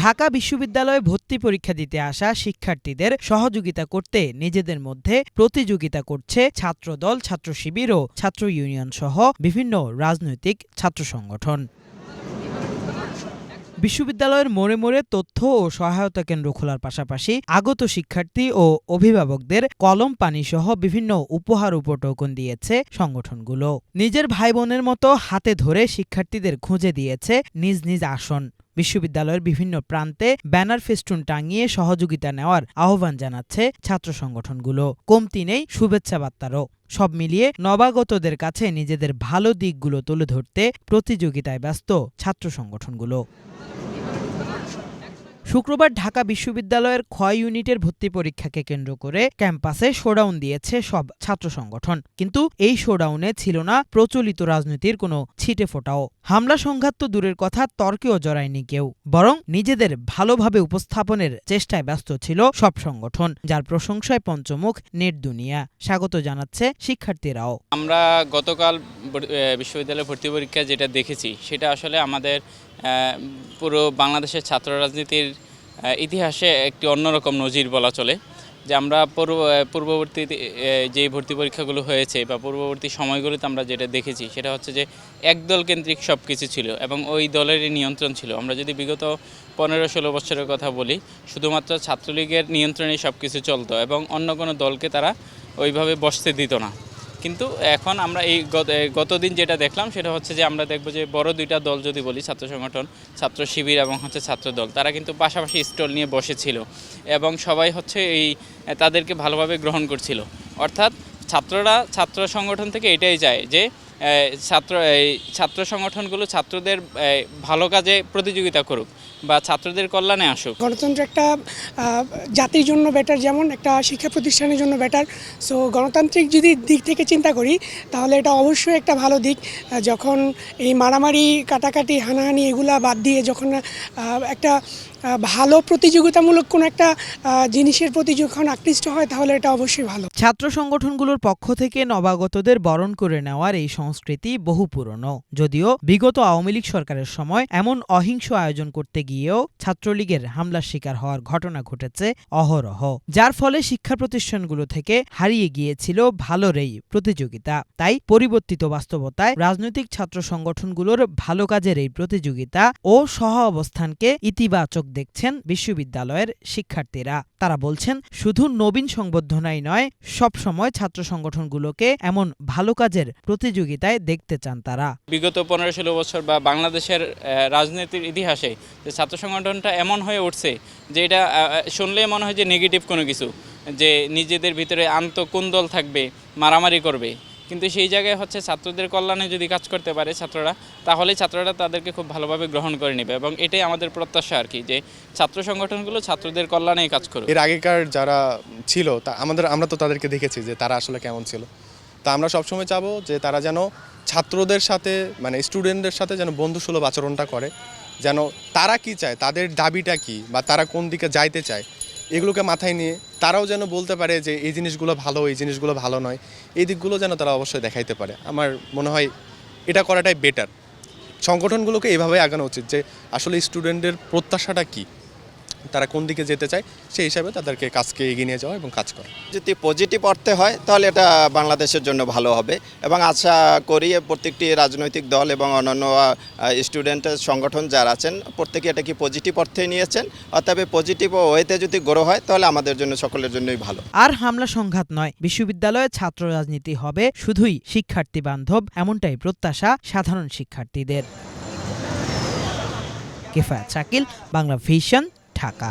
ঢাকা বিশ্ববিদ্যালয়ে ভর্তি পরীক্ষা দিতে আসা শিক্ষার্থীদের সহযোগিতা করতে নিজেদের মধ্যে প্রতিযোগিতা করছে ছাত্রদল, ছাত্র শিবির ও ছাত্র ইউনিয়ন সহ বিভিন্ন রাজনৈতিক ছাত্র সংগঠন। বিশ্ববিদ্যালয়ের মোড়ে মোড়ে তথ্য ও সহায়তা কেন্দ্র খোলার পাশাপাশি আগত শিক্ষার্থী ও অভিভাবকদের কলম পানি সহ বিভিন্ন উপহার টোকন দিয়েছে সংগঠনগুলো। নিজের ভাই বোনের মতো হাতে ধরে শিক্ষার্থীদের খুঁজে দিয়েছে নিজ নিজ আসন। বিশ্ববিদ্যালয়ের বিভিন্ন প্রান্তে ব্যানার ফেস্টুন টাঙিয়ে সহযোগিতা নেওয়ার আহ্বান জানাচ্ছে ছাত্র সংগঠনগুলো। কমতি নেই শুভেচ্ছা বার্তারও। সব মিলিয়ে নবাগতদের কাছে নিজেদের ভালো দিকগুলো তুলে ধরতে প্রতিযোগিতায় ব্যস্ত ছাত্র সংগঠনগুলো। শুক্রবার ঢাকা বিশ্ববিদ্যালয়ের ক্ষয় ইউনিটের ভর্তি পরীক্ষাকে কেন্দ্র করে ক্যাম্পাসে শোডাউন দিয়েছে সব ছাত্র সংগঠন। কিন্তু এই শোডাউনে ছিল না প্রচলিত রাজনীতির কোনো ছিটে ফোটাও। হামলা সংঘাত তো দূরের কথা, তর্কেও জড়ায়নি কেউ, বরং নিজেদের ভালোভাবে উপস্থাপনের চেষ্টায় ব্যস্ত ছিল সব সংগঠন, যার প্রশংসায় পঞ্চমুখ নেট দুনিয়া। স্বাগত জানাচ্ছে শিক্ষার্থীরাও। আমরা গতকাল বিশ্ববিদ্যালয় ভর্তি পরীক্ষা যেটা দেখেছি সেটা আসলে আমাদের পুরো বাংলাদেশের ছাত্র রাজনীতির ইতিহাসে একটি অন্যরকম নজির বলা চলে। যে আমরা পূর্ববর্তী যে ভর্তি পরীক্ষাগুলো হয়েছে বা পূর্ববর্তী সময়গুলোতে আমরা যেটা দেখেছি সেটা হচ্ছে যে একদল কেন্দ্রিক সব কিছু ছিল এবং ওই দলেরই নিয়ন্ত্রণ ছিল। আমরা যদি বিগত 15-16 বছরের কথা বলি, শুধুমাত্র ছাত্রলীগের নিয়ন্ত্রণেই সব কিছু চলতো এবং অন্য কোনো দলকে তারা ওইভাবে বসতে দিত না। কিন্তু এখন আমরা এই গতদিন যেটা দেখলাম সেটা হচ্ছে যে আমরা দেখব যে বড় দুইটা দল যদি বলি, ছাত্র সংগঠন, ছাত্র শিবির এবং ছাত্র দল, তারা কিন্তু পাশাপাশি স্টল নিয়ে বসেছিল এবং সবাই তাদেরকে ভালোভাবে গ্রহণ করছিল। অর্থাৎ ছাত্র সংগঠন থেকে এটাই চায় যে ছাত্র সংগঠনগুলো ছাত্রদের ভালো কাজে প্রতিযোগিতা করুক বা ছাত্রদের কল্যাণে আসুক। গণতন্ত্র একটা জাতির জন্য বেটার, যেমন একটা শিক্ষা প্রতিষ্ঠানের জন্য বেটার। সো গণতান্ত্রিক যদি দিক থেকে চিন্তা করি তাহলে এটা অবশ্যই একটা ভালো দিক। যখন এই মারামারি, কাটাকাটি, হানাহানি এগুলা বাদ দিয়ে যখন একটা ভালো প্রতিযোগিতামূলক কোনো একটা জিনিসের প্রতি যখন আকৃষ্ট হয় তাহলে এটা অবশ্যই ভালো। ছাত্র সংগঠনগুলোর পক্ষ থেকে নবাগতদের বরণ করে নেওয়ার এই সংস্কৃতি বহু পুরনো। যদিও বিগত আওয়ামী লীগ সরকারের সময় এমন অহিংস আয়োজন করতে গিয়েও ছাত্রলীগের হামলার শিকার হওয়ার ঘটনা ঘটেছে অহরহ, যার ফলে শিক্ষা প্রতিষ্ঠানগুলো থেকে হারিয়ে গিয়েছিল ভালোর এই প্রতিযোগিতা। তাই পরিবর্তিত বাস্তবতায় রাজনৈতিক ছাত্র সংগঠনগুলোর ভালো কাজের এই প্রতিযোগিতা ও সহ অবস্থানকে ইতিবাচক দেখছেন বিশ্ববিদ্যালয়ের শিক্ষার্থীরা। তারা বলছেন, শুধু নবীন সংবর্ধনাই নয়, সবসময় ছাত্র সংগঠনগুলোকে এমন ভালো কাজের প্রতিযোগিতায় দেখতে চান তারা। বিগত 15-16 বছর বা বাংলাদেশের রাজনীতির ইতিহাসে যে ছাত্র সংগঠনটা এমন হয়ে উঠছে যে এটা শুনলে মনে হয় যে নেগেটিভ কোনো কিছু, যে নিজেদের ভিতরে কোন দল থাকবে, মারামারি করবে। কিন্তু সেই জায়গায় ছাত্রদের কল্যাণে যদি কাজ করতে পারে ছাত্ররা তাদেরকে খুব ভালোভাবে গ্রহণ করে নেবে এবং এটাই আমাদের প্রত্যাশা আর কি, যে ছাত্র সংগঠনগুলো ছাত্রদের কল্যাণেই কাজ করবে। এর আগেকার যারা ছিল আমরা তো তাদেরকে দেখেছি যে তারা আসলে কেমন ছিল। তা আমরা সবসময় চাবো যে তারা যেন ছাত্রদের সাথে, মানে স্টুডেন্টদের সাথে যেন বন্ধুসুলভ আচরণটা করে, যেন তারা কি চায়, তাদের দাবিটা কি বা তারা কোন দিকে যাইতে চায়, এগুলোকে মাথায় নিয়ে তারাও যেন বলতে পারে যে এই জিনিসগুলো ভালো, এই জিনিসগুলো ভালো নয়, এই দিকগুলো যেন তারা অবশ্যই দেখাইতে পারে। আমার মনে হয় এটা করাটাই বেটার। সংগঠনগুলোকে এইভাবে আগানো উচিত যে আসলে স্টুডেন্টদের প্রত্যাশাটা কী, তারা কোন দিকে যেতে চায়, সেই হিসাবে তাদেরকে কাজকে এগিয়ে নিয়ে যাওয়া এবং কাজ করা। যদি পজিটিভ অর্থে হয় তাহলে এটা বাংলাদেশের জন্য ভালো হবে এবং আশা করি প্রত্যেকটি রাজনৈতিক দল এবং অন্যান্য স্টুডেন্টের সংগঠন যারা আছেন প্রত্যেকে এটা কি পজিটিভ অর্থে নিয়েছেন। অর্থাৎ পজিটিভ ওয়েতে যদি গ্রো হয় তাহলে আমাদের জন্য, সকলের জন্যই ভালো। আর হামলা সংঘাত নয়, বিশ্ববিদ্যালয়ে ছাত্র রাজনীতি হবে শুধুই শিক্ষার্থী বান্ধব, এমনটাই প্রত্যাশা সাধারণ শিক্ষার্থীদের। কিফায়াত শাকিল, বাংলা ভিশন, ঢাকা।